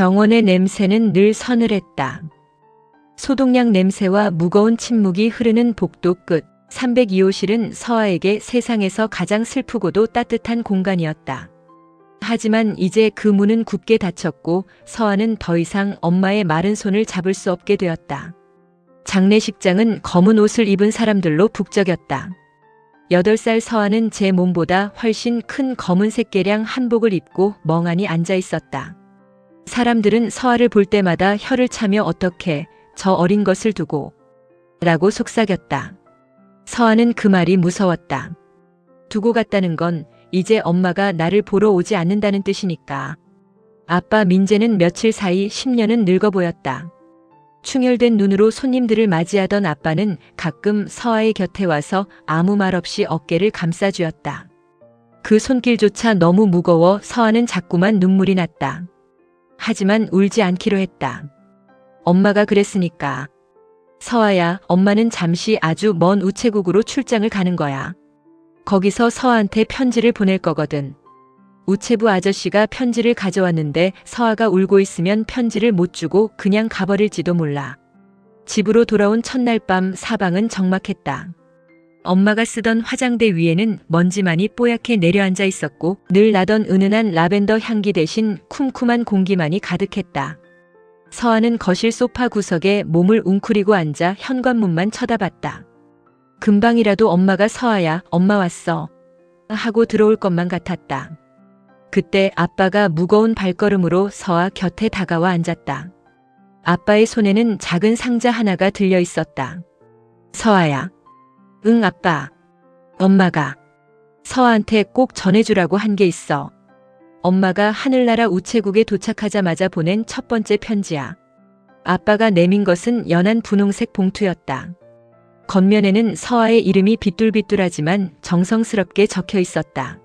병원의 냄새는 늘 서늘했다. 소독약 냄새와 무거운 침묵이 흐르는 복도 끝 302호실은 서아에게 세상에서 가장 슬프고도 따뜻한 공간이었다. 하지만 이제 그 문은 굳게 닫혔고 서아는 더 이상 엄마의 마른 손을 잡을 수 없게 되었다. 장례식장은 검은 옷을 입은 사람들로 북적였다. 8살 서아는 제 몸보다 훨씬 큰 검은색 개량 한복을 입고 멍하니 앉아 있었다. 사람들은 서아를 볼 때마다 혀를 차며 어떻게 저 어린 것을 두고 라고 속삭였다. 서아는 그 말이 무서웠다. 두고 갔다는 건 이제 엄마가 나를 보러 오지 않는다는 뜻이니까. 아빠 민재는 며칠 사이 10년은 늙어 보였다. 충혈된 눈으로 손님들을 맞이하던 아빠는 가끔 서아의 곁에 와서 아무 말 없이 어깨를 감싸주었다. 그 손길조차 너무 무거워 서아는 자꾸만 눈물이 났다. 하지만 울지 않기로 했다. 엄마가 그랬으니까. 서아야, 엄마는 잠시 아주 먼 우체국으로 출장을 가는 거야. 거기서 서아한테 편지를 보낼 거거든. 우체부 아저씨가 편지를 가져왔는데 서아가 울고 있으면 편지를 못 주고 그냥 가버릴지도 몰라. 집으로 돌아온 첫날 밤 사방은 적막했다. 엄마가 쓰던 화장대 위에는 먼지만이 뽀얗게 내려앉아 있었고 늘 나던 은은한 라벤더 향기 대신 쿰쿰한 공기만이 가득했다. 서아는 거실 소파 구석에 몸을 웅크리고 앉아 현관문만 쳐다봤다. 금방이라도 엄마가 서아야, 엄마 왔어 하고 들어올 것만 같았다. 그때 아빠가 무거운 발걸음으로 서아 곁에 다가와 앉았다. 아빠의 손에는 작은 상자 하나가 들려 있었다. 서아야. 응, 아빠. 엄마가 서아한테 꼭 전해주라고 한 게 있어. 엄마가 하늘나라 우체국에 도착하자마자 보낸 첫 번째 편지야. 아빠가 내민 것은 연한 분홍색 봉투였다. 겉면에는 서아의 이름이 비뚤비뚤하지만 정성스럽게 적혀 있었다.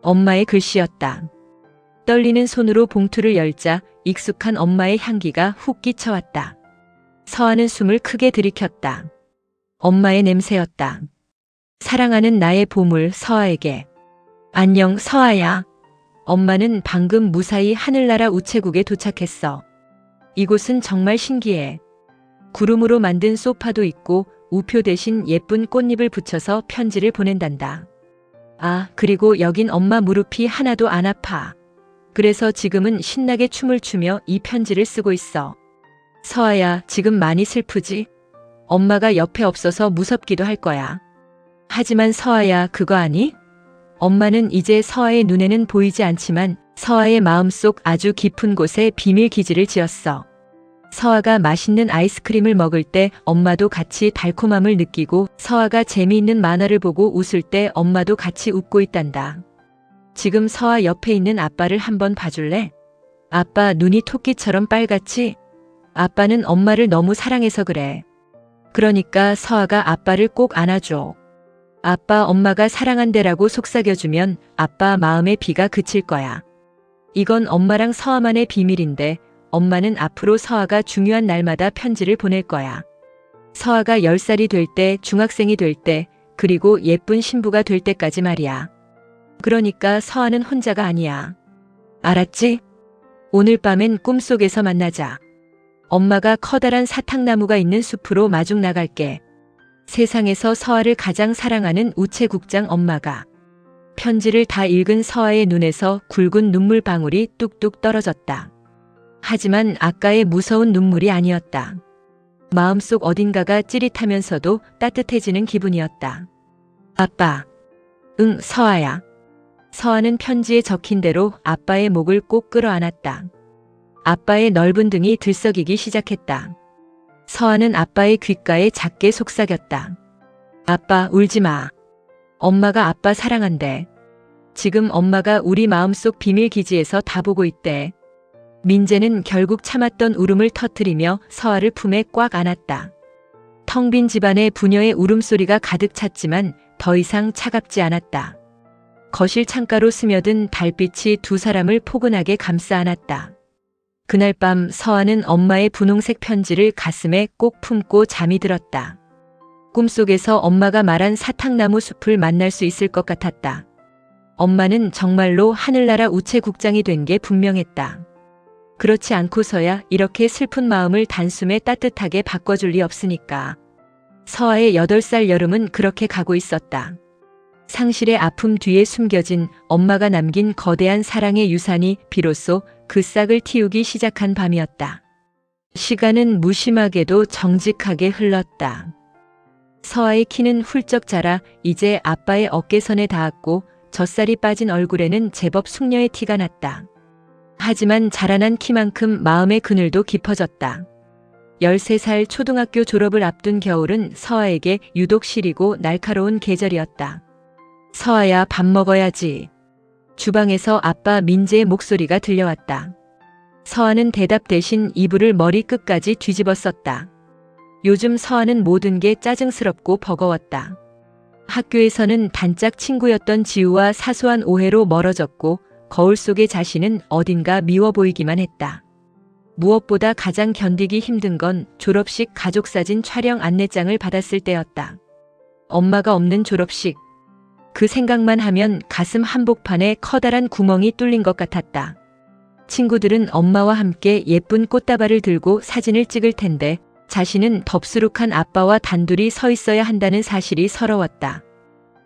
엄마의 글씨였다. 떨리는 손으로 봉투를 열자 익숙한 엄마의 향기가 훅 끼쳐왔다. 서아는 숨을 크게 들이켰다. 엄마의 냄새였다. 사랑하는 나의 보물 서아에게. 안녕 서아야. 엄마는 방금 무사히 하늘나라 우체국에 도착했어. 이곳은 정말 신기해. 구름으로 만든 소파도 있고 우표 대신 예쁜 꽃잎을 붙여서 편지를 보낸단다. 아, 그리고 여긴 엄마 무릎이 하나도 안 아파. 그래서 지금은 신나게 춤을 추며 이 편지를 쓰고 있어. 서아야, 지금 많이 슬프지? 엄마가 옆에 없어서 무섭기도 할 거야. 하지만 서아야, 그거 아니? 엄마는 이제 서아의 눈에는 보이지 않지만 서아의 마음속 아주 깊은 곳에 비밀 기지를 지었어. 서아가 맛있는 아이스크림을 먹을 때 엄마도 같이 달콤함을 느끼고 서아가 재미있는 만화를 보고 웃을 때 엄마도 같이 웃고 있단다. 지금 서아 옆에 있는 아빠를 한번 봐줄래? 아빠 눈이 토끼처럼 빨갛지? 아빠는 엄마를 너무 사랑해서 그래. 그러니까 서아가 아빠를 꼭 안아줘. 아빠 엄마가 사랑한대라고 속삭여주면 아빠 마음의 비가 그칠 거야. 이건 엄마랑 서아만의 비밀인데 엄마는 앞으로 서아가 중요한 날마다 편지를 보낼 거야. 서아가 10살이 될 때, 중학생이 될 때, 그리고 예쁜 신부가 될 때까지 말이야. 그러니까 서아는 혼자가 아니야. 알았지? 오늘 밤엔 꿈속에서 만나자. 엄마가 커다란 사탕나무가 있는 숲으로 마중 나갈게. 세상에서 서아를 가장 사랑하는 우체국장 엄마가. 편지를 다 읽은 서아의 눈에서 굵은 눈물 방울이 뚝뚝 떨어졌다. 하지만 아까의 무서운 눈물이 아니었다. 마음속 어딘가가 찌릿하면서도 따뜻해지는 기분이었다. 아빠. 응, 서아야. 서아는 편지에 적힌 대로 아빠의 목을 꼭 끌어안았다. 아빠의 넓은 등이 들썩이기 시작했다. 서아는 아빠의 귓가에 작게 속삭였다. 아빠, 울지 마. 엄마가 아빠 사랑한대. 지금 엄마가 우리 마음속 비밀 기지에서 다 보고 있대. 민재는 결국 참았던 울음을 터뜨리며 서아를 품에 꽉 안았다. 텅 빈 집안에 부녀의 울음소리가 가득 찼지만 더 이상 차갑지 않았다. 거실 창가로 스며든 달빛이 두 사람을 포근하게 감싸 안았다. 그날 밤 서아는 엄마의 분홍색 편지를 가슴에 꼭 품고 잠이 들었다. 꿈속에서 엄마가 말한 사탕나무 숲을 만날 수 있을 것 같았다. 엄마는 정말로 하늘나라 우체국장이 된 게 분명했다. 그렇지 않고서야 이렇게 슬픈 마음을 단숨에 따뜻하게 바꿔줄 리 없으니까. 서아의 8살 여름은 그렇게 가고 있었다. 상실의 아픔 뒤에 숨겨진 엄마가 남긴 거대한 사랑의 유산이 비로소 그 싹을 틔우기 시작한 밤이었다. 시간은 무심하게도 정직하게 흘렀다. 서아의 키는 훌쩍 자라 이제 아빠의 어깨선에 닿았고 젖살이 빠진 얼굴에는 제법 숙녀의 티가 났다. 하지만 자라난 키만큼 마음의 그늘도 깊어졌다. 13살 초등학교 졸업을 앞둔 겨울은 서아에게 유독 시리고 날카로운 계절이었다. 서아야, 밥 먹어야지. 주방에서 아빠 민재의 목소리가 들려왔다. 서아는 대답 대신 이불을 머리 끝까지 뒤집어 썼다. 요즘 서아는 모든 게 짜증스럽고 버거웠다. 학교에서는 단짝 친구였던 지우와 사소한 오해로 멀어졌고 거울 속의 자신은 어딘가 미워 보이기만 했다. 무엇보다 가장 견디기 힘든 건 졸업식 가족사진 촬영 안내장을 받았을 때였다. 엄마가 없는 졸업식. 그 생각만 하면 가슴 한복판에 커다란 구멍이 뚫린 것 같았다. 친구들은 엄마와 함께 예쁜 꽃다발을 들고 사진을 찍을 텐데 자신은 덥수룩한 아빠와 단둘이 서 있어야 한다는 사실이 서러웠다.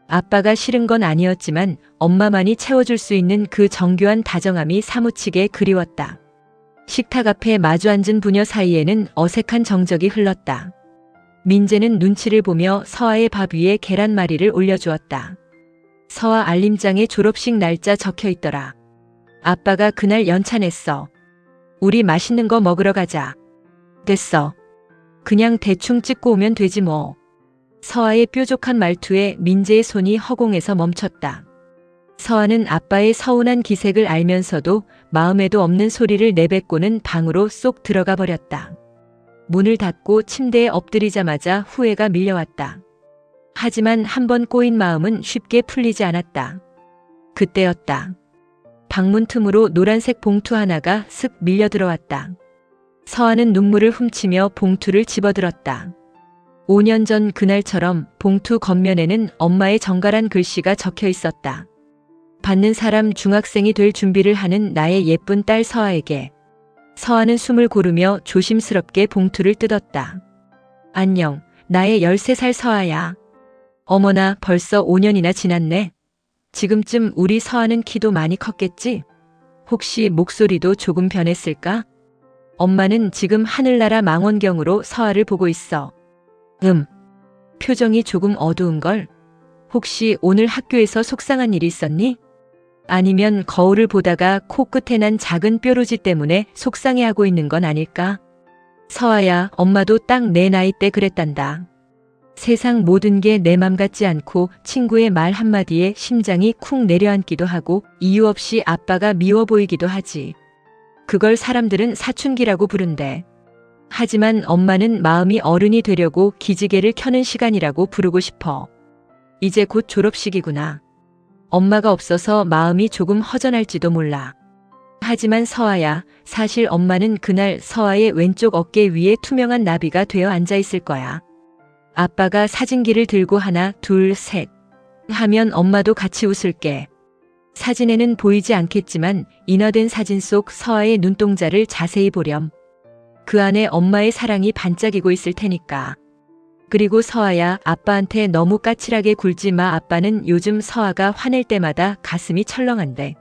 아빠가 싫은 건 아니었지만 엄마만이 채워줄 수 있는 그 정교한 다정함이 사무치게 그리웠다. 식탁 앞에 마주 앉은 부녀 사이에는 어색한 정적이 흘렀다. 민재는 눈치를 보며 서아의 밥 위에 계란말이를 올려주었다. 서아 알림장에 졸업식 날짜 적혀 있더라. 아빠가 그날 연차냈어. 우리 맛있는 거 먹으러 가자. 됐어. 그냥 대충 찍고 오면 되지 뭐. 서아의 뾰족한 말투에 민재의 손이 허공에서 멈췄다. 서아는 아빠의 서운한 기색을 알면서도 마음에도 없는 소리를 내뱉고는 방으로 쏙 들어가 버렸다. 문을 닫고 침대에 엎드리자마자 후회가 밀려왔다. 하지만 한번 꼬인 마음은 쉽게 풀리지 않았다. 그때였다. 방문 틈으로 노란색 봉투 하나가 슥 밀려 들어왔다. 서아는 눈물을 훔치며 봉투를 집어들었다. 5년 전 그날처럼 봉투 겉면에는 엄마의 정갈한 글씨가 적혀 있었다. 받는 사람 중학생이 될 준비를 하는 나의 예쁜 딸 서아에게. 서아는 숨을 고르며 조심스럽게 봉투를 뜯었다. 안녕, 나의 13살 서아야. 어머나, 벌써 5년이나 지났네. 지금쯤 우리 서아는 키도 많이 컸겠지? 혹시 목소리도 조금 변했을까? 엄마는 지금 하늘나라 망원경으로 서아를 보고 있어. 표정이 조금 어두운걸? 혹시 오늘 학교에서 속상한 일이 있었니? 아니면 거울을 보다가 코끝에 난 작은 뾰루지 때문에 속상해하고 있는 건 아닐까? 서아야, 엄마도 딱 내 나이 때 그랬단다. 세상 모든 게 내 맘 같지 않고 친구의 말 한마디에 심장이 쿵 내려앉기도 하고 이유 없이 아빠가 미워 보이기도 하지. 그걸 사람들은 사춘기라고 부른대. 하지만 엄마는 마음이 어른이 되려고 기지개를 켜는 시간이라고 부르고 싶어. 이제 곧 졸업식이구나. 엄마가 없어서 마음이 조금 허전할지도 몰라. 하지만 서아야, 사실 엄마는 그날 서아의 왼쪽 어깨 위에 투명한 나비가 되어 앉아 있을 거야. 아빠가 사진기를 들고 하나, 둘, 셋 하면 엄마도 같이 웃을게. 사진에는 보이지 않겠지만 인화된 사진 속 서아의 눈동자를 자세히 보렴. 그 안에 엄마의 사랑이 반짝이고 있을 테니까. 그리고 서아야, 아빠한테 너무 까칠하게 굴지 마. 아빠는 요즘 서아가 화낼 때마다 가슴이 철렁한데.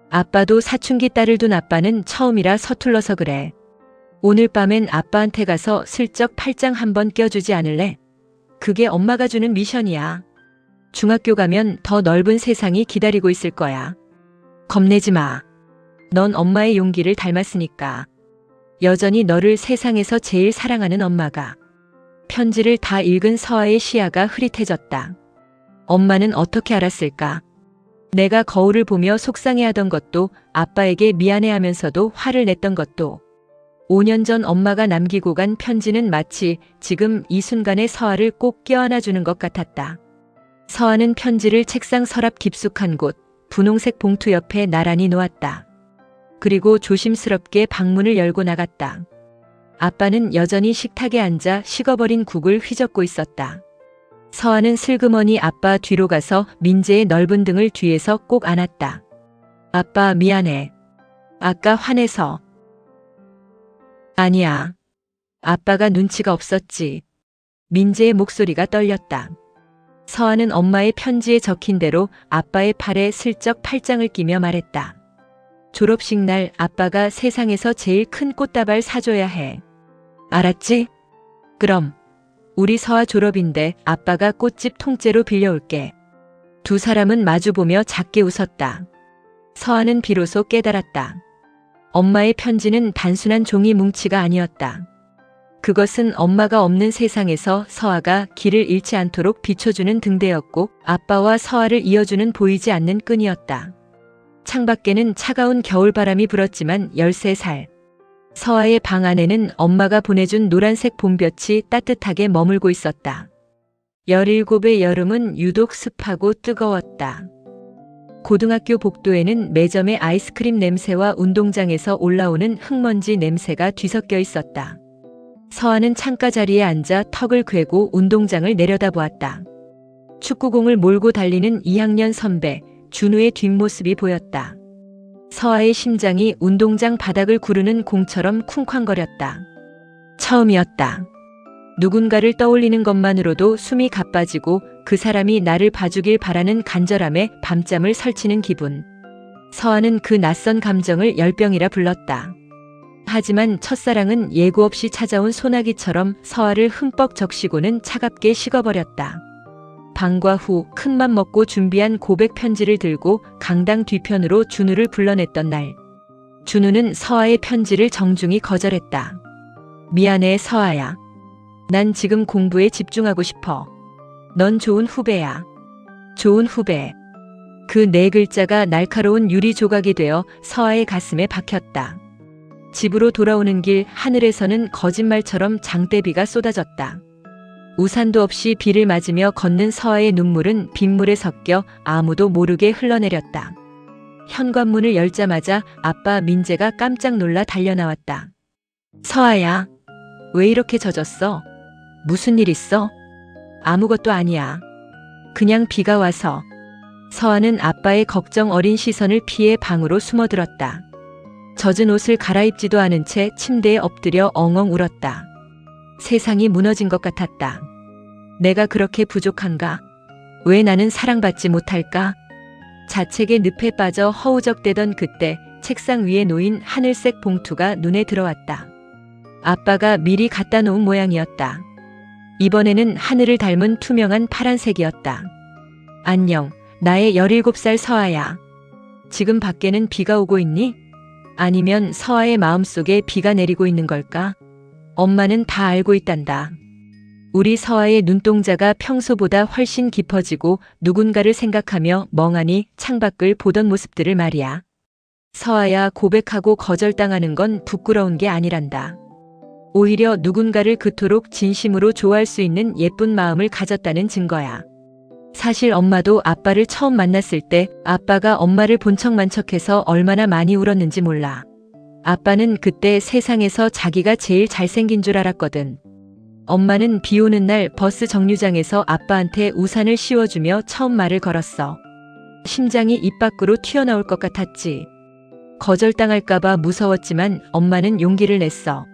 아빠도 사춘기 딸을 둔 아빠는 처음이라 서툴러서 그래. 오늘 밤엔 아빠한테 가서 슬쩍 팔짱 한번 껴주지 않을래? 그게 엄마가 주는 미션이야. 중학교 가면 더 넓은 세상이 기다리고 있을 거야. 겁내지 마. 넌 엄마의 용기를 닮았으니까. 여전히 너를 세상에서 제일 사랑하는 엄마가. 편지를 다 읽은 서아의 시야가 흐릿해졌다. 엄마는 어떻게 알았을까? 내가 거울을 보며 속상해하던 것도, 아빠에게 미안해하면서도 화를 냈던 것도. 5년 전 엄마가 남기고 간 편지는 마치 지금 이 순간의 서아를 꼭 껴안아주는 것 같았다. 서아는 편지를 책상 서랍 깊숙한 곳, 분홍색 봉투 옆에 나란히 놓았다. 그리고 조심스럽게 방문을 열고 나갔다. 아빠는 여전히 식탁에 앉아 식어버린 국을 휘젓고 있었다. 서아는 슬그머니 아빠 뒤로 가서 민재의 넓은 등을 뒤에서 꼭 안았다. 아빠 미안해. 아까 화내서. 아니야. 아빠가 눈치가 없었지. 민재의 목소리가 떨렸다. 서아는 엄마의 편지에 적힌 대로 아빠의 팔에 슬쩍 팔짱을 끼며 말했다. 졸업식 날 아빠가 세상에서 제일 큰 꽃다발 사줘야 해. 알았지? 그럼 우리 서아 졸업인데 아빠가 꽃집 통째로 빌려올게. 두 사람은 마주보며 작게 웃었다. 서아는 비로소 깨달았다. 엄마의 편지는 단순한 종이 뭉치가 아니었다. 그것은 엄마가 없는 세상에서 서아가 길을 잃지 않도록 비춰주는 등대였고 아빠와 서아를 이어주는 보이지 않는 끈이었다. 창밖에는 차가운 겨울바람이 불었지만 13살. 서아의 방 안에는 엄마가 보내준 노란색 봄볕이 따뜻하게 머물고 있었다. 17의 여름은 유독 습하고 뜨거웠다. 고등학교 복도에는 매점의 아이스크림 냄새와 운동장에서 올라오는 흙먼지 냄새가 뒤섞여 있었다. 서아는 창가 자리에 앉아 턱을 괴고 운동장을 내려다보았다. 축구공을 몰고 달리는 2학년 선배 준우의 뒷모습이 보였다. 서아의 심장이 운동장 바닥을 구르는 공처럼 쿵쾅거렸다. 처음이었다. 누군가를 떠올리는 것만으로도 숨이 가빠지고 그 사람이 나를 봐주길 바라는 간절함에 밤잠을 설치는 기분. 서아는 그 낯선 감정을 열병이라 불렀다. 하지만 첫사랑은 예고 없이 찾아온 소나기처럼 서아를 흠뻑 적시고는 차갑게 식어버렸다. 방과 후 큰맘 먹고 준비한 고백 편지를 들고 강당 뒤편으로 준우를 불러냈던 날. 준우는 서아의 편지를 정중히 거절했다. 미안해 서아야. 난 지금 공부에 집중하고 싶어. 넌 좋은 후배야. 좋은 후배. 그 네 글자가 날카로운 유리 조각이 되어 서아의 가슴에 박혔다. 집으로 돌아오는 길 하늘에서는 거짓말처럼 장대비가 쏟아졌다. 우산도 없이 비를 맞으며 걷는 서아의 눈물은 빗물에 섞여 아무도 모르게 흘러내렸다. 현관문을 열자마자 아빠 민재가 깜짝 놀라 달려나왔다. 서아야, 왜 이렇게 젖었어? 무슨 일 있어? 아무것도 아니야. 그냥 비가 와서. 서아는 아빠의 걱정 어린 시선을 피해 방으로 숨어들었다. 젖은 옷을 갈아입지도 않은 채 침대에 엎드려 엉엉 울었다. 세상이 무너진 것 같았다. 내가 그렇게 부족한가? 왜 나는 사랑받지 못할까? 자책의 늪에 빠져 허우적대던 그때 책상 위에 놓인 하늘색 봉투가 눈에 들어왔다. 아빠가 미리 갖다 놓은 모양이었다. 이번에는 하늘을 닮은 투명한 파란색이었다. 안녕, 나의 17살 서아야. 지금 밖에는 비가 오고 있니? 아니면 서아의 마음속에 비가 내리고 있는 걸까? 엄마는 다 알고 있단다. 우리 서아의 눈동자가 평소보다 훨씬 깊어지고 누군가를 생각하며 멍하니 창밖을 보던 모습들을 말이야. 서아야, 고백하고 거절당하는 건 부끄러운 게 아니란다. 오히려 누군가를 그토록 진심으로 좋아할 수 있는 예쁜 마음을 가졌다는 증거야. 사실 엄마도 아빠를 처음 만났을 때 아빠가 엄마를 본 척만 척해서 얼마나 많이 울었는지 몰라. 아빠는 그때 세상에서 자기가 제일 잘생긴 줄 알았거든. 엄마는 비 오는 날 버스 정류장에서 아빠한테 우산을 씌워주며 처음 말을 걸었어. 심장이 입 밖으로 튀어나올 것 같았지. 거절당할까봐 무서웠지만 엄마는 용기를 냈어.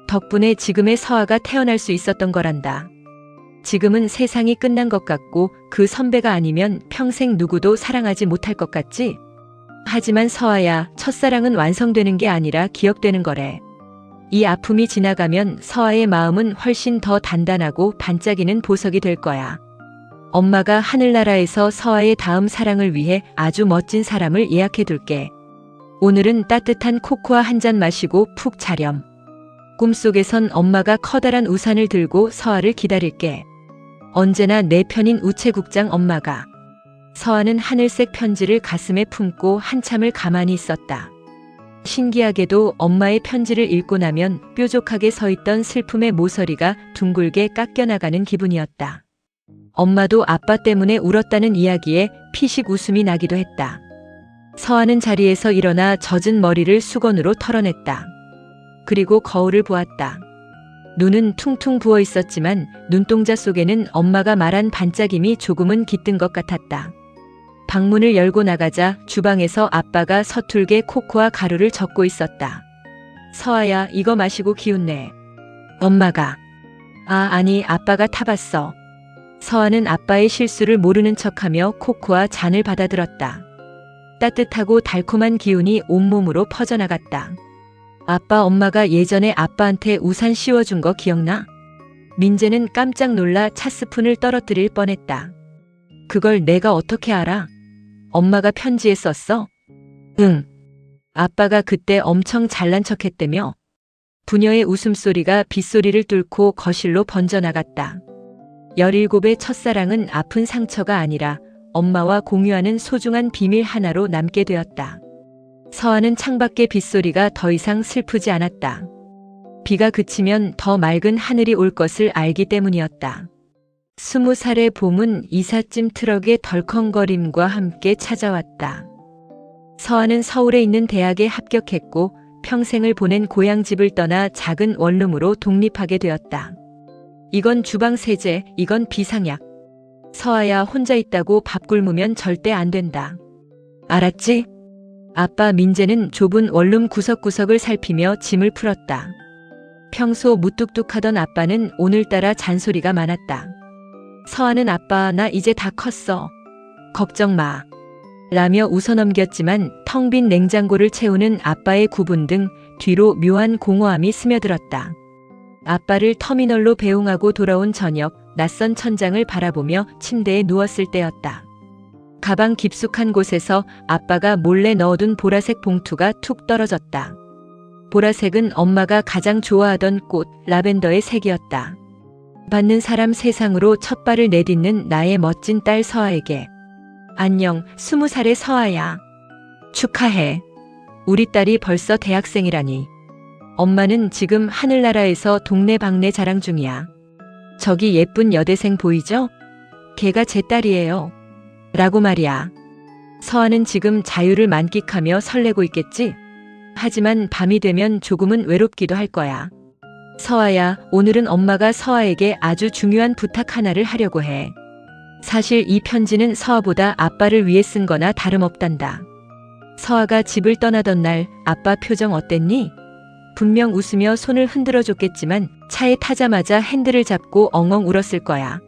덕분에 지금의 서아가 태어날 수 있었던 거란다. 지금은 세상이 끝난 것 같고 그 선배가 아니면 평생 누구도 사랑하지 못할 것 같지? 하지만 서아야, 첫사랑은 완성되는 게 아니라 기억되는 거래. 이 아픔이 지나가면 서아의 마음은 훨씬 더 단단하고 반짝이는 보석이 될 거야. 엄마가 하늘나라에서 서아의 다음 사랑을 위해 아주 멋진 사람을 예약해 둘게. 오늘은 따뜻한 코코아 한 잔 마시고 푹 자렴. 꿈속에선 엄마가 커다란 우산을 들고 서아를 기다릴게. 언제나 내 편인 우체국장 엄마가. 서아는 하늘색 편지를 가슴에 품고 한참을 가만히 있었다. 신기하게도 엄마의 편지를 읽고 나면 뾰족하게 서 있던 슬픔의 모서리가 둥글게 깎여나가는 기분이었다. 엄마도 아빠 때문에 울었다는 이야기에 피식 웃음이 나기도 했다. 서아는 자리에서 일어나 젖은 머리를 수건으로 털어냈다. 그리고 거울을 보았다. 눈은 퉁퉁 부어 있었지만 눈동자 속에는 엄마가 말한 반짝임이 조금은 깃든 것 같았다. 방문을 열고 나가자 주방에서 아빠가 서툴게 코코아 가루를 젓고 있었다. 서아야, 이거 마시고 기운내. 엄마가. 아니, 아빠가 타봤어. 서아는 아빠의 실수를 모르는 척하며 코코아 잔을 받아들었다. 따뜻하고 달콤한 기운이 온몸으로 퍼져나갔다. 아빠, 엄마가 예전에 아빠한테 우산 씌워준 거 기억나? 민재는 깜짝 놀라 찻스푼을 떨어뜨릴 뻔했다. 그걸 내가 어떻게 알아? 엄마가 편지에 썼어? 응. 아빠가 그때 엄청 잘난 척했다며? 부녀의 웃음소리가 빗소리를 뚫고 거실로 번져나갔다. 17의 첫사랑은 아픈 상처가 아니라 엄마와 공유하는 소중한 비밀 하나로 남게 되었다. 서아는 창밖의 빗소리가 더 이상 슬프지 않았다. 비가 그치면 더 맑은 하늘이 올 것을 알기 때문이었다. 20살의 봄은 이삿짐 트럭의 덜컹거림과 함께 찾아왔다. 서아는 서울에 있는 대학에 합격했고 평생을 보낸 고향집을 떠나 작은 원룸으로 독립하게 되었다. 이건 주방 세제, 이건 비상약. 서아야, 혼자 있다고 밥 굶으면 절대 안 된다. 알았지? 아빠 민재는 좁은 원룸 구석구석을 살피며 짐을 풀었다. 평소 무뚝뚝하던 아빠는 오늘따라 잔소리가 많았다. 서아는 아빠, 나 이제 다 컸어. 걱정 마. 라며 웃어넘겼지만 텅 빈 냉장고를 채우는 아빠의 구분 등 뒤로 묘한 공허함이 스며들었다. 아빠를 터미널로 배웅하고 돌아온 저녁, 낯선 천장을 바라보며 침대에 누웠을 때였다. 가방 깊숙한 곳에서 아빠가 몰래 넣어둔 보라색 봉투가 툭 떨어졌다. 보라색은 엄마가 가장 좋아하던 꽃, 라벤더의 색이었다. 받는 사람 세상으로 첫 발을 내딛는 나의 멋진 딸 서아에게. 안녕, 20살의 서아야. 축하해. 우리 딸이 벌써 대학생이라니. 엄마는 지금 하늘나라에서 동네방네 자랑 중이야. 저기 예쁜 여대생 보이죠? 걔가 제 딸이에요. 라고 말이야. 서아는 지금 자유를 만끽하며 설레고 있겠지? 하지만 밤이 되면 조금은 외롭기도 할 거야. 서아야, 오늘은 엄마가 서아에게 아주 중요한 부탁 하나를 하려고 해. 사실 이 편지는 서아보다 아빠를 위해 쓴 거나 다름없단다. 서아가 집을 떠나던 날 아빠 표정 어땠니? 분명 웃으며 손을 흔들어 줬겠지만 차에 타자마자 핸들을 잡고 엉엉 울었을 거야.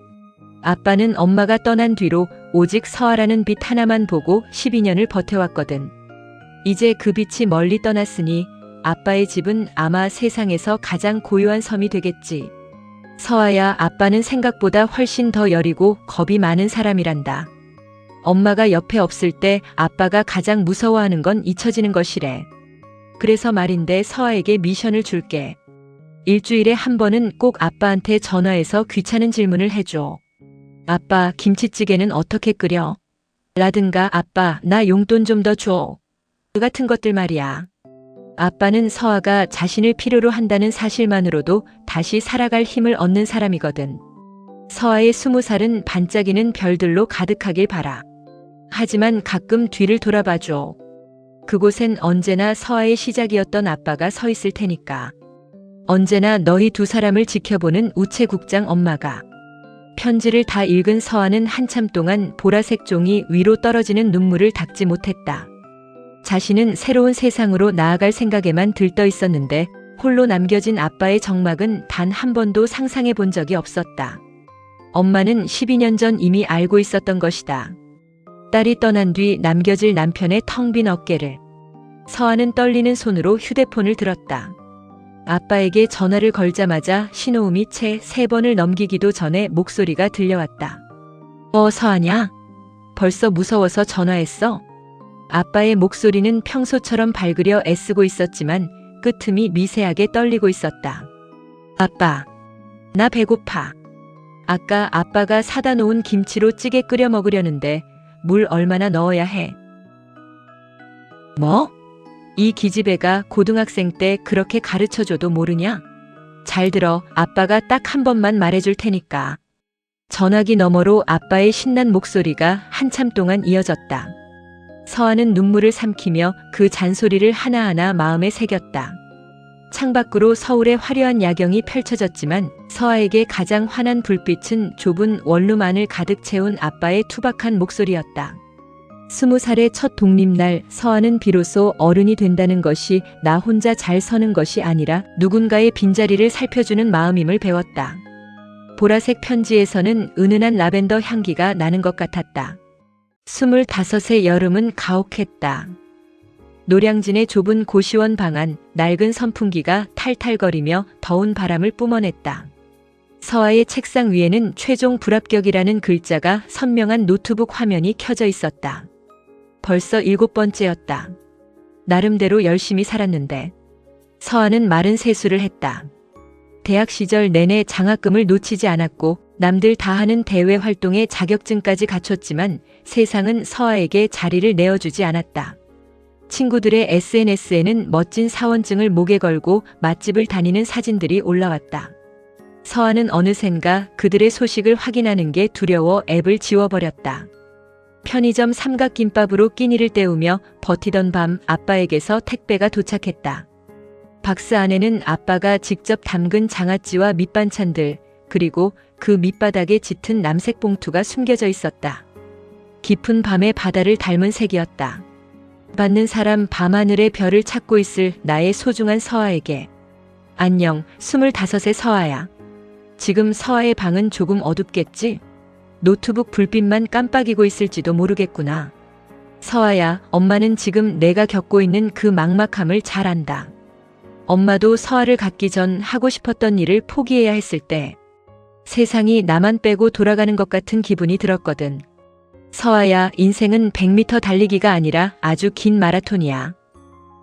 아빠는 엄마가 떠난 뒤로 오직 서아라는 빛 하나만 보고 12년을 버텨왔거든. 이제 그 빛이 멀리 떠났으니 아빠의 집은 아마 세상에서 가장 고요한 섬이 되겠지. 서아야, 아빠는 생각보다 훨씬 더 여리고 겁이 많은 사람이란다. 엄마가 옆에 없을 때 아빠가 가장 무서워하는 건 잊혀지는 것이래. 그래서 말인데 서아에게 미션을 줄게. 일주일에 한 번은 꼭 아빠한테 전화해서 귀찮은 질문을 해줘. 아빠, 김치찌개는 어떻게 끓여? 라든가 아빠, 나 용돈 좀 더 줘. 그 같은 것들 말이야. 아빠는 서아가 자신을 필요로 한다는 사실만으로도 다시 살아갈 힘을 얻는 사람이거든. 서아의 20살은 반짝이는 별들로 가득하길 바라. 하지만 가끔 뒤를 돌아봐줘. 그곳엔 언제나 서아의 시작이었던 아빠가 서 있을 테니까. 언제나 너희 두 사람을 지켜보는 우체국장 엄마가. 편지를 다 읽은 서아는 한참 동안 보라색 종이 위로 떨어지는 눈물을 닦지 못했다. 자신은 새로운 세상으로 나아갈 생각에만 들떠 있었는데 홀로 남겨진 아빠의 적막은 단 한 번도 상상해 본 적이 없었다. 엄마는 12년 전 이미 알고 있었던 것이다. 딸이 떠난 뒤 남겨질 남편의 텅 빈 어깨를. 서아는 떨리는 손으로 휴대폰을 들었다. 아빠에게 전화를 걸자마자 신호음이 채 3번을 넘기기도 전에 목소리가 들려왔다. 서아냐? 벌써 무서워서 전화했어? 아빠의 목소리는 평소처럼 밝으려 애쓰고 있었지만 끄틈이 미세하게 떨리고 있었다. 아빠, 나 배고파. 아까 아빠가 사다 놓은 김치로 찌개 끓여 먹으려는데 물 얼마나 넣어야 해? 뭐? 이 기집애가 고등학생 때 그렇게 가르쳐줘도 모르냐? 잘 들어, 아빠가 딱 한 번만 말해줄 테니까. 전화기 너머로 아빠의 신난 목소리가 한참 동안 이어졌다. 서아는 눈물을 삼키며 그 잔소리를 하나하나 마음에 새겼다. 창밖으로 서울의 화려한 야경이 펼쳐졌지만 서아에게 가장 환한 불빛은 좁은 원룸 안을 가득 채운 아빠의 투박한 목소리였다. 20살의 첫 독립날 서아는 비로소 어른이 된다는 것이 나 혼자 잘 서는 것이 아니라 누군가의 빈자리를 살펴주는 마음임을 배웠다. 보라색 편지에서는 은은한 라벤더 향기가 나는 것 같았다. 25의 여름은 가혹했다. 노량진의 좁은 고시원 방 안 낡은 선풍기가 탈탈거리며 더운 바람을 뿜어냈다. 서아의 책상 위에는 최종 불합격이라는 글자가 선명한 노트북 화면이 켜져 있었다. 벌써 7번째였다. 나름대로 열심히 살았는데. 서아는 마른 세수를 했다. 대학 시절 내내 장학금을 놓치지 않았고 남들 다 하는 대외 활동에 자격증까지 갖췄지만 세상은 서아에게 자리를 내어주지 않았다. 친구들의 SNS에는 멋진 사원증을 목에 걸고 맛집을 다니는 사진들이 올라왔다. 서아는 어느샌가 그들의 소식을 확인하는 게 두려워 앱을 지워버렸다. 편의점 삼각김밥으로 끼니를 때우며 버티던 밤 아빠에게서 택배가 도착했다. 박스 안에는 아빠가 직접 담근 장아찌와 밑반찬들, 그리고 그 밑바닥에 짙은 남색 봉투가 숨겨져 있었다. 깊은 밤의 바다를 닮은 색이었다. 받는 사람 밤하늘의 별을 찾고 있을 나의 소중한 서아에게. 안녕, 25의 서아야. 지금 서아의 방은 조금 어둡겠지? 노트북 불빛만 깜빡이고 있을지도 모르겠구나. 서아야, 엄마는 지금 내가 겪고 있는 그 막막함을 잘 안다. 엄마도 서아를 갖기 전 하고 싶었던 일을 포기해야 했을 때 세상이 나만 빼고 돌아가는 것 같은 기분이 들었거든. 서아야, 인생은 100m 달리기가 아니라 아주 긴 마라톤이야.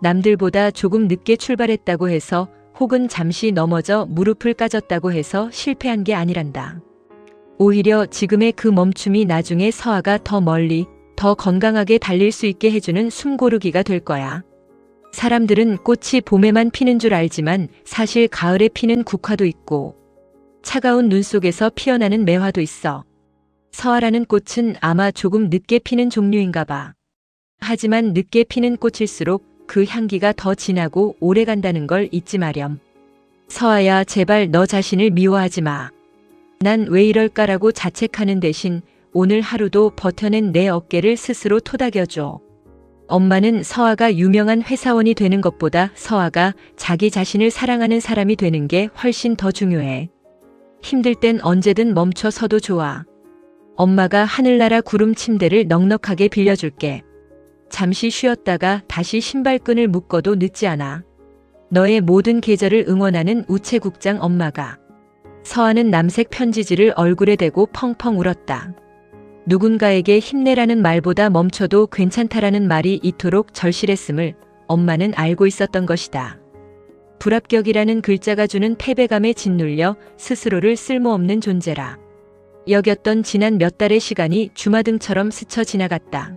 남들보다 조금 늦게 출발했다고 해서 혹은 잠시 넘어져 무릎을 까졌다고 해서 실패한 게 아니란다. 오히려 지금의 그 멈춤이 나중에 서아가 더 멀리, 더 건강하게 달릴 수 있게 해주는 숨고르기가 될 거야. 사람들은 꽃이 봄에만 피는 줄 알지만 사실 가을에 피는 국화도 있고 차가운 눈 속에서 피어나는 매화도 있어. 서아라는 꽃은 아마 조금 늦게 피는 종류인가 봐. 하지만 늦게 피는 꽃일수록 그 향기가 더 진하고 오래 간다는 걸 잊지 마렴. 서아야, 제발 너 자신을 미워하지 마. 난 왜 이럴까라고 자책하는 대신 오늘 하루도 버텨낸 내 어깨를 스스로 토닥여줘. 엄마는 서아가 유명한 회사원이 되는 것보다 서아가 자기 자신을 사랑하는 사람이 되는 게 훨씬 더 중요해. 힘들 땐 언제든 멈춰 서도 좋아. 엄마가 하늘나라 구름 침대를 넉넉하게 빌려줄게. 잠시 쉬었다가 다시 신발끈을 묶어도 늦지 않아. 너의 모든 계절을 응원하는 우체국장 엄마가. 서아는 남색 편지지를 얼굴에 대고 펑펑 울었다. 누군가에게 힘내라는 말보다 멈춰도 괜찮다라는 말이 이토록 절실했음을 엄마는 알고 있었던 것이다. 불합격이라는 글자가 주는 패배감에 짓눌려 스스로를 쓸모없는 존재라 여겼던 지난 몇 달의 시간이 주마등처럼 스쳐 지나갔다.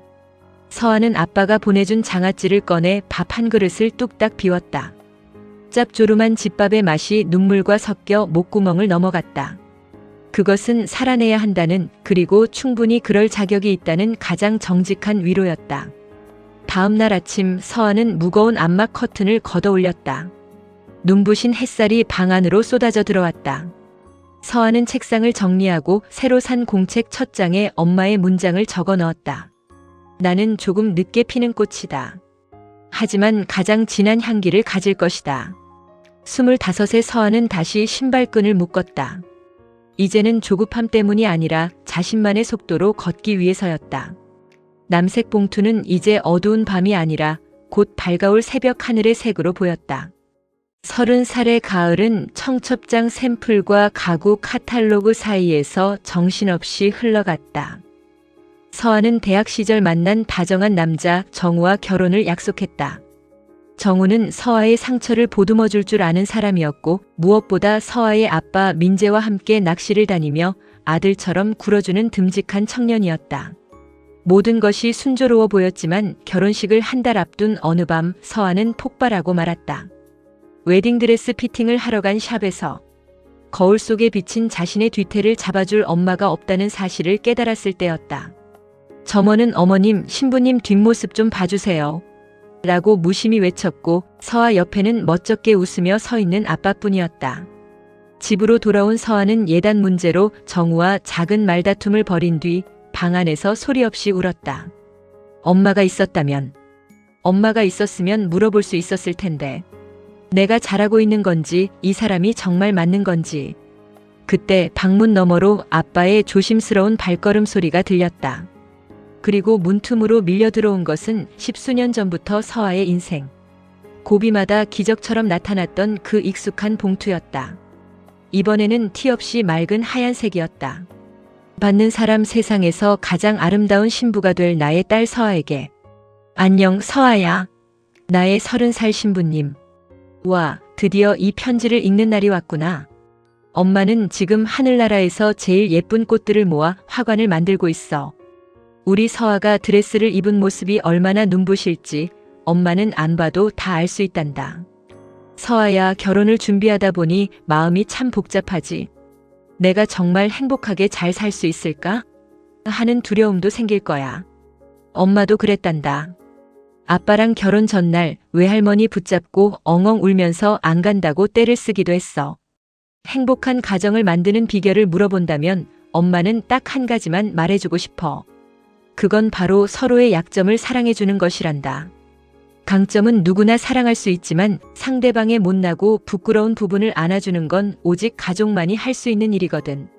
서아는 아빠가 보내준 장아찌를 꺼내 밥 한 그릇을 뚝딱 비웠다. 짭조름한 집밥의 맛이 눈물과 섞여 목구멍을 넘어갔다. 그것은 살아내야 한다는, 그리고 충분히 그럴 자격이 있다는 가장 정직한 위로였다. 다음 날 아침 서아는 무거운 암막 커튼을 걷어 올렸다. 눈부신 햇살이 방 안으로 쏟아져 들어왔다. 서아는 책상을 정리하고 새로 산 공책 첫 장에 엄마의 문장을 적어 넣었다. 나는 조금 늦게 피는 꽃이다. 하지만 가장 진한 향기를 가질 것이다. 25의 서아는 다시 신발끈을 묶었다. 이제는 조급함 때문이 아니라 자신만의 속도로 걷기 위해서였다. 남색 봉투는 이제 어두운 밤이 아니라 곧 밝아올 새벽 하늘의 색으로 보였다. 30살의 가을은 청첩장 샘플과 가구 카탈로그 사이에서 정신없이 흘러갔다. 서아는 대학 시절 만난 다정한 남자 정우와 결혼을 약속했다. 정우는 서아의 상처를 보듬어 줄 줄 아는 사람이었고 무엇보다 서아의 아빠 민재와 함께 낚시를 다니며 아들처럼 굴어주는 듬직한 청년이었다. 모든 것이 순조로워 보였지만 결혼식을 한 달 앞둔 어느 밤 서아는 폭발하고 말았다. 웨딩드레스 피팅을 하러 간 샵에서 거울 속에 비친 자신의 뒤태를 잡아줄 엄마가 없다는 사실을 깨달았을 때였다. 점원은 어머님, 신부님 뒷모습 좀 봐주세요. 라고 무심히 외쳤고 서아 옆에는 멋쩍게 웃으며 서 있는 아빠뿐이었다. 집으로 돌아온 서아는 예단 문제로 정우와 작은 말다툼을 벌인 뒤 방 안에서 소리 없이 울었다. 엄마가 있었다면, 엄마가 있었으면 물어볼 수 있었을 텐데. 내가 잘하고 있는 건지, 이 사람이 정말 맞는 건지. 그때 방문 너머로 아빠의 조심스러운 발걸음 소리가 들렸다. 그리고 문틈으로 밀려 들어온 것은 10수년 전부터 서아의 인생. 고비마다 기적처럼 나타났던 그 익숙한 봉투였다. 이번에는 티 없이 맑은 하얀색이었다. 받는 사람 세상에서 가장 아름다운 신부가 될 나의 딸 서아에게. 안녕 서아야. 나의 30살 신부님. 와, 드디어 이 편지를 읽는 날이 왔구나. 엄마는 지금 하늘나라에서 제일 예쁜 꽃들을 모아 화관을 만들고 있어. 우리 서아가 드레스를 입은 모습이 얼마나 눈부실지 엄마는 안 봐도 다 알 수 있단다. 서아야, 결혼을 준비하다 보니 마음이 참 복잡하지. 내가 정말 행복하게 잘 살 수 있을까? 하는 두려움도 생길 거야. 엄마도 그랬단다. 아빠랑 결혼 전날 외할머니 붙잡고 엉엉 울면서 안 간다고 떼를 쓰기도 했어. 행복한 가정을 만드는 비결을 물어본다면 엄마는 딱 한 가지만 말해주고 싶어. 그건 바로 서로의 약점을 사랑해주는 것이란다. 강점은 누구나 사랑할 수 있지만 상대방의 못나고 부끄러운 부분을 안아주는 건 오직 가족만이 할 수 있는 일이거든.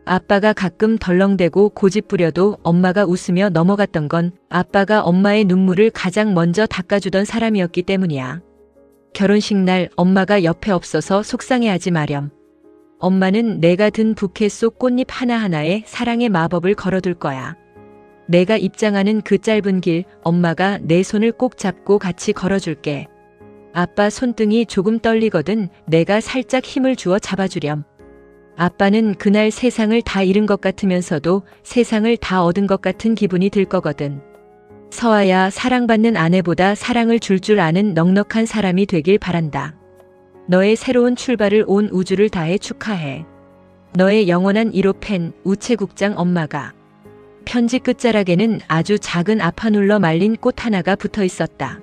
아빠가 가끔 덜렁대고 고집부려도 엄마가 웃으며 넘어갔던 건 아빠가 엄마의 눈물을 가장 먼저 닦아주던 사람이었기 때문이야. 결혼식 날 엄마가 옆에 없어서 속상해하지 마렴. 엄마는 내가 든 부케 속 꽃잎 하나하나에 사랑의 마법을 걸어둘 거야. 내가 입장하는 그 짧은 길, 엄마가 내 손을 꼭 잡고 같이 걸어줄게. 아빠 손등이 조금 떨리거든. 내가 살짝 힘을 주어 잡아주렴. 아빠는 그날 세상을 다 잃은 것 같으면서도 세상을 다 얻은 것 같은 기분이 들 거거든. 서아야, 사랑받는 아내보다 사랑을 줄 아는 넉넉한 사람이 되길 바란다. 너의 새로운 출발을 온 우주를 다해 축하해. 너의 영원한 1호 팬, 우체국장 엄마가. 편지 끝자락에는 아주 작은 아파눌러 말린 꽃 하나가 붙어 있었다.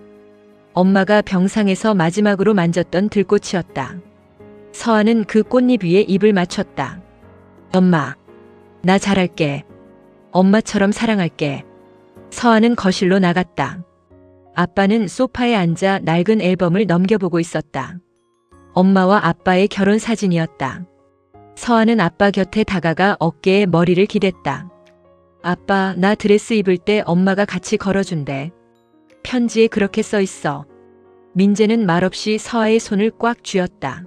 엄마가 병상에서 마지막으로 만졌던 들꽃이었다. 서아는 그 꽃잎 위에 입을 맞췄다. 엄마, 나 잘할게. 엄마처럼 사랑할게. 서아는 거실로 나갔다. 아빠는 소파에 앉아 낡은 앨범을 넘겨보고 있었다. 엄마와 아빠의 결혼 사진이었다. 서아는 아빠 곁에 다가가 어깨에 머리를 기댔다. 아빠, 나 드레스 입을 때 엄마가 같이 걸어준대. 편지에 그렇게 써 있어. 민재는 말없이 서아의 손을 꽉 쥐었다.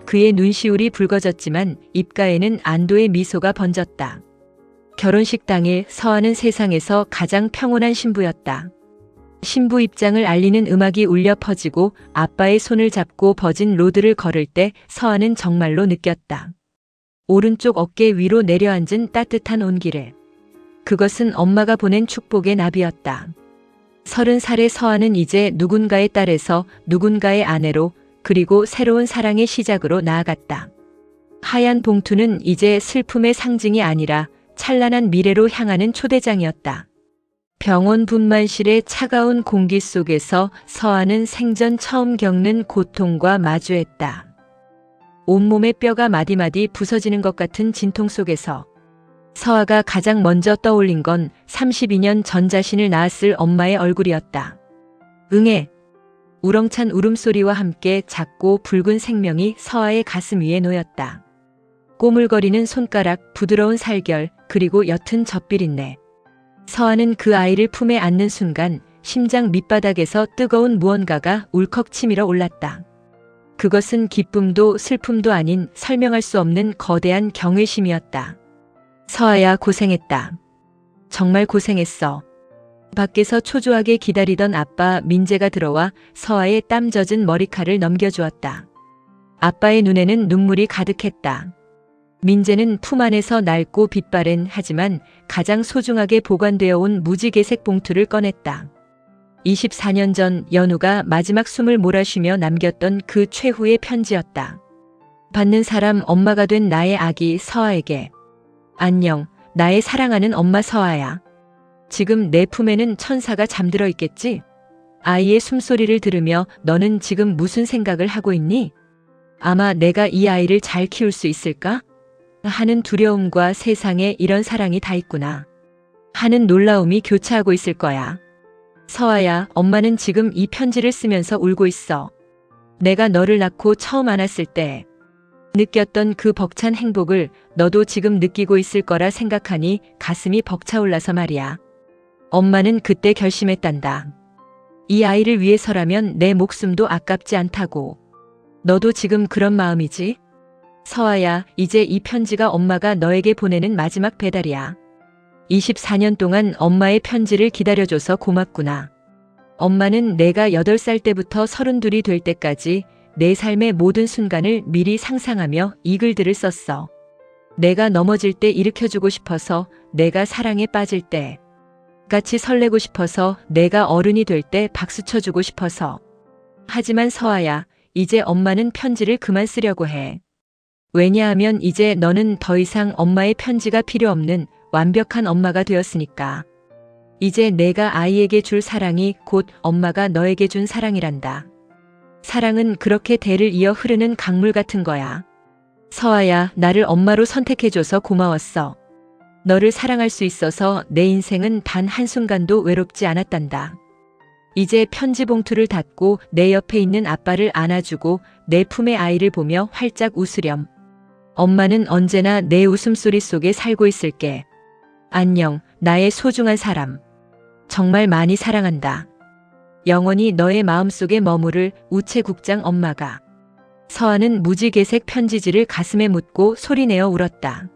그의 눈시울이 붉어졌지만 입가에는 안도의 미소가 번졌다. 결혼식 당일 서아는 세상에서 가장 평온한 신부였다. 신부 입장을 알리는 음악이 울려 퍼지고 아빠의 손을 잡고 버진 로드를 걸을 때 서아는 정말로 느꼈다. 오른쪽 어깨 위로 내려앉은 따뜻한 온기를. 그것은 엄마가 보낸 축복의 나비였다. 30살의 서아는 이제 누군가의 딸에서 누군가의 아내로, 그리고 새로운 사랑의 시작으로 나아갔다. 하얀 봉투는 이제 슬픔의 상징이 아니라 찬란한 미래로 향하는 초대장이었다. 병원 분만실의 차가운 공기 속에서 서아는 생전 처음 겪는 고통과 마주했다. 온몸의 뼈가 마디마디 부서지는 것 같은 진통 속에서 서아가 가장 먼저 떠올린 건 32년 전 자신을 낳았을 엄마의 얼굴이었다. 응애. 우렁찬 울음소리와 함께 작고 붉은 생명이 서아의 가슴 위에 놓였다. 꼬물거리는 손가락, 부드러운 살결, 그리고 옅은 젖비린내. 서아는 그 아이를 품에 안는 순간 심장 밑바닥에서 뜨거운 무언가가 울컥 치밀어 올랐다. 그것은 기쁨도 슬픔도 아닌 설명할 수 없는 거대한 경외심이었다. 서아야, 고생했다. 정말 고생했어. 밖에서 초조하게 기다리던 아빠 민재가 들어와 서아의 땀 젖은 머리칼을 넘겨주었다. 아빠의 눈에는 눈물이 가득했다. 민재는 품 안에서 낡고 빛바랜 하지만 가장 소중하게 보관되어 온 무지개색 봉투를 꺼냈다. 24년 전 연우가 마지막 숨을 몰아쉬며 남겼던 그 최후의 편지였다. 받는 사람 엄마가 된 나의 아기 서아에게. 안녕, 나의 사랑하는 엄마 서아야. 지금 내 품에는 천사가 잠들어 있겠지? 아이의 숨소리를 들으며 너는 지금 무슨 생각을 하고 있니? 아마 내가 이 아이를 잘 키울 수 있을까? 하는 두려움과 세상에 이런 사랑이 다 있구나. 하는 놀라움이 교차하고 있을 거야. 서아야, 엄마는 지금 이 편지를 쓰면서 울고 있어. 내가 너를 낳고 처음 안았을 때 느꼈던 그 벅찬 행복을 너도 지금 느끼고 있을 거라 생각하니 가슴이 벅차올라서 말이야. 엄마는 그때 결심했단다. 이 아이를 위해서라면 내 목숨도 아깝지 않다고. 너도 지금 그런 마음이지? 서아야, 이제 이 편지가 엄마가 너에게 보내는 마지막 배달이야. 24년 동안 엄마의 편지를 기다려줘서 고맙구나. 엄마는 내가 8살 때부터 32이 될 때까지 내 삶의 모든 순간을 미리 상상하며 이 글들을 썼어. 내가 넘어질 때 일으켜주고 싶어서, 내가 사랑에 빠질 때 같이 설레고 싶어서, 내가 어른이 될 때 박수 쳐주고 싶어서. 하지만 서아야, 이제 엄마는 편지를 그만 쓰려고 해. 왜냐하면 이제 너는 더 이상 엄마의 편지가 필요 없는 완벽한 엄마가 되었으니까. 이제 내가 아이에게 줄 사랑이 곧 엄마가 너에게 준 사랑이란다. 사랑은 그렇게 대를 이어 흐르는 강물 같은 거야. 서아야, 나를 엄마로 선택해줘서 고마웠어. 너를 사랑할 수 있어서 내 인생은 단 한순간도 외롭지 않았단다. 이제 편지 봉투를 닫고 내 옆에 있는 아빠를 안아주고 내 품의 아이를 보며 활짝 웃으렴. 엄마는 언제나 내 웃음소리 속에 살고 있을게. 안녕, 나의 소중한 사람. 정말 많이 사랑한다. 영원히 너의 마음속에 머무를 우체국장 엄마가. 서아는 무지개색 편지지를 가슴에 묻고 소리내어 울었다.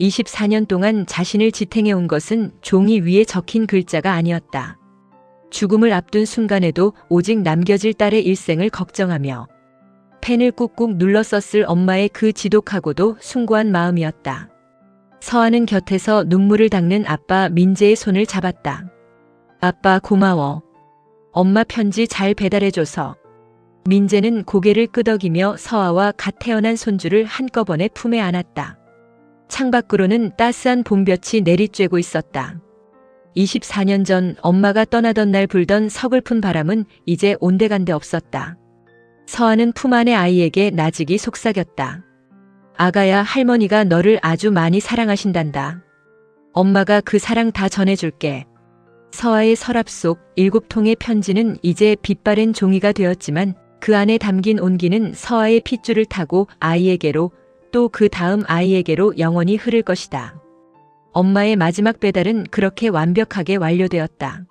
24년 동안 자신을 지탱해온 것은 종이 위에 적힌 글자가 아니었다. 죽음을 앞둔 순간에도 오직 남겨질 딸의 일생을 걱정하며 펜을 꾹꾹 눌러 썼을 엄마의 그 지독하고도 숭고한 마음이었다. 서아는 곁에서 눈물을 닦는 아빠 민재의 손을 잡았다. 아빠 고마워. 엄마 편지 잘 배달해줘서. 민재는 고개를 끄덕이며 서아와 갓 태어난 손주를 한꺼번에 품에 안았다. 창밖으로는 따스한 봄볕이 내리쬐고 있었다. 24년 전 엄마가 떠나던 날 불던 서글픈 바람은 이제 온데간데 없었다. 서아는 품 안의 아이에게 나직이 속삭였다. 아가야, 할머니가 너를 아주 많이 사랑하신단다. 엄마가 그 사랑 다 전해줄게. 서아의 서랍 속 7통의 편지는 이제 빛바랜 종이가 되었지만 그 안에 담긴 온기는 서아의 핏줄을 타고 아이에게로, 또 그 다음 아이에게로 영원히 흐를 것이다. 엄마의 마지막 배달은 그렇게 완벽하게 완료되었다.